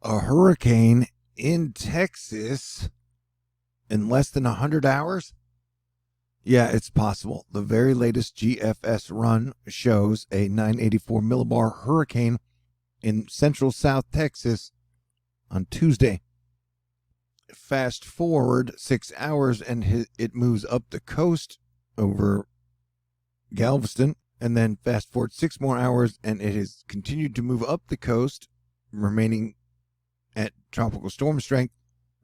a hurricane in Texas in less than 100 hours? Yeah, it's possible. The very latest GFS run shows a 984 millibar hurricane in central South Texas on Tuesday. Fast forward 6 hours and it moves up the coast over Galveston, and then fast forward 6 more hours and it has continued to move up the coast, remaining at tropical storm strength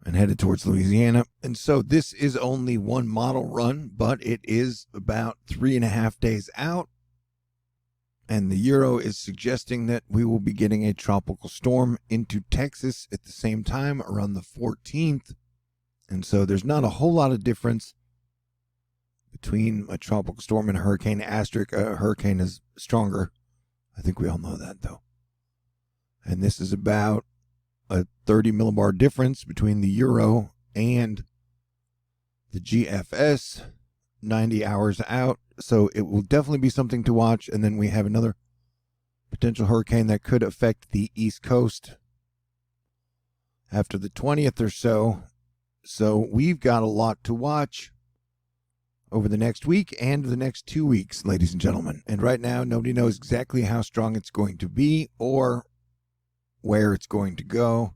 and headed towards Louisiana. And so this is only one model run, but it is about 3.5 days out. And the Euro is suggesting that we will be getting a tropical storm into Texas at the same time around the 14th. And so there's not a whole lot of difference between a tropical storm and a hurricane. Asterisk, a hurricane is stronger. I think we all know that, though. And this is about a 30 millibar difference between the Euro and the GFS, 90 hours out. So it will definitely be something to watch. And then we have another potential hurricane that could affect the East Coast after the 20th or so. So we've got a lot to watch over the next week and the next 2 weeks, ladies and gentlemen. And right now, nobody knows exactly how strong it's going to be or where it's going to go.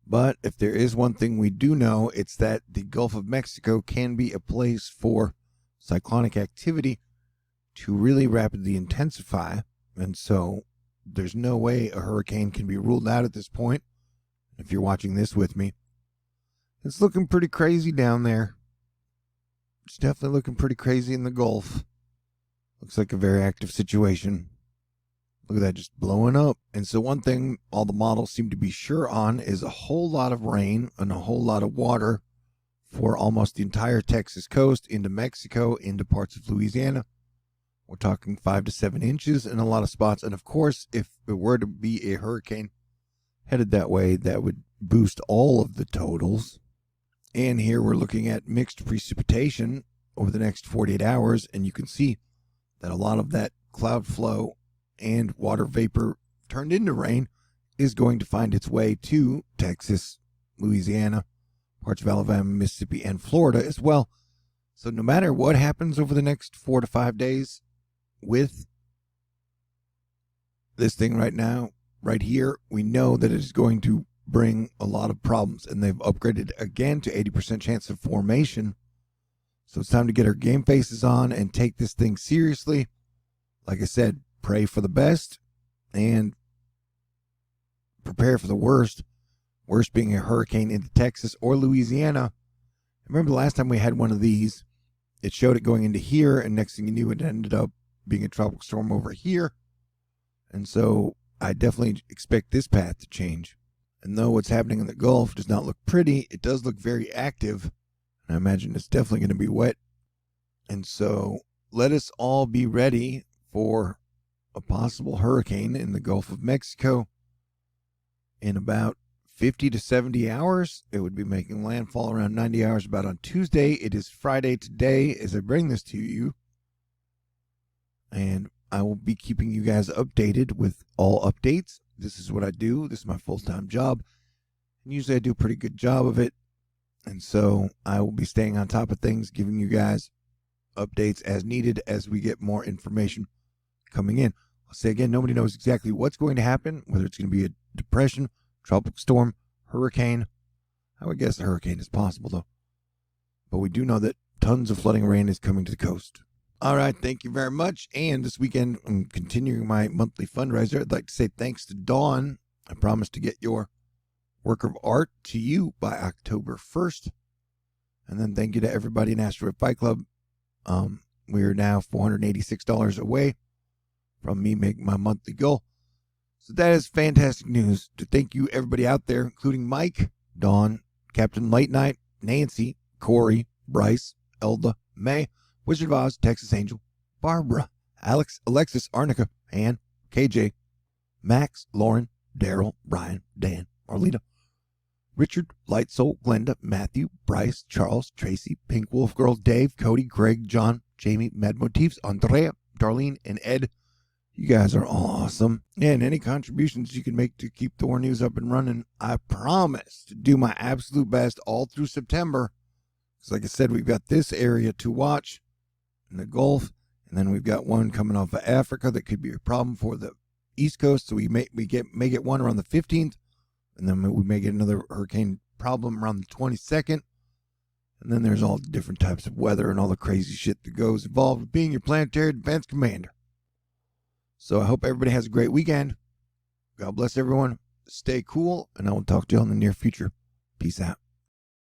But if there is one thing we do know, it's that the Gulf of Mexico can be a place for cyclonic activity to really rapidly intensify. And so there's no way a hurricane can be ruled out at this point. If you're watching this with me, it's looking pretty crazy down there. It's definitely looking pretty crazy in the Gulf. Looks like a very active situation. Look at that, just blowing up. And so one thing all the models seem to be sure on is a whole lot of rain and a whole lot of water for almost the entire Texas coast, into Mexico, into parts of Louisiana. We're talking 5 to 7 inches in a lot of spots. And of course, if it were to be a hurricane headed that way, that would boost all of the totals. And here we're looking at mixed precipitation over the next 48 hours. And you can see that a lot of that cloud flow and water vapor turned into rain is going to find its way to Texas, Louisiana, parts of Alabama, Mississippi, and Florida as well. So no matter what happens over the next 4 to 5 days with this thing right now, right here, we know that it is going to bring a lot of problems. And they've upgraded again to 80% chance of formation. So it's time to get our game faces on and take this thing seriously. Like I said, pray for the best and prepare for the worst. Worst being a hurricane into Texas or Louisiana. I remember the last time we had one of these, it showed it going into here, and next thing you knew, it ended up being a tropical storm over here. And so I definitely expect this path to change. And though what's happening in the Gulf does not look pretty, it does look very active. And I imagine it's definitely going to be wet. And so let us all be ready for a possible hurricane in the Gulf of Mexico in about 50 to 70 hours. It would be making landfall around 90 hours about on Tuesday. It is Friday today as I bring this to you. And I will be keeping you guys updated with all updates. This is what I do. This is my full-time job. And usually I do a pretty good job of it. And so I will be staying on top of things, giving you guys updates as needed as we get more information coming in. I'll say again, nobody knows exactly what's going to happen, whether it's going to be a depression, tropical storm, hurricane. I would guess a hurricane is possible, though. But we do know that tons of flooding rain is coming to the coast. All right, thank you very much. And this weekend, I'm continuing my monthly fundraiser. I'd like to say thanks to Dawn. I promised to get your work of art to you by October 1st. And then thank you to everybody in Asteroid Fight Club. We are now $486 away from me making my monthly goal. So that is fantastic news. To thank you, everybody out there, including Mike, Dawn, Captain Late Night, Nancy, Corey, Bryce, Elda, May, Wizard of Oz, Texas Angel, Barbara, Alex, Alexis, Arnica, Ann, KJ, Max, Lauren, Daryl, Brian, Dan, Marlita, Richard, Light Soul, Glenda, Matthew, Bryce, Charles, Tracy, Pink Wolf Girl, Dave, Cody, Greg, John, Jamie, Mad Motifs, Andrea, Darlene, and Ed. You guys are awesome. And any contributions you can make to keep THORnews up and running, I promise to do my absolute best all through September. Because like I said, we've got this area to watch in the Gulf, and then we've got one coming off of Africa that could be a problem for the East Coast. So we may get one around the 15th, and then we may get another hurricane problem around the 22nd. And then there's all the different types of weather and all the crazy shit that goes involved with being your planetary defense commander. So I hope everybody has a great weekend. God bless everyone. Stay cool, and I will talk to you all in the near future. Peace out.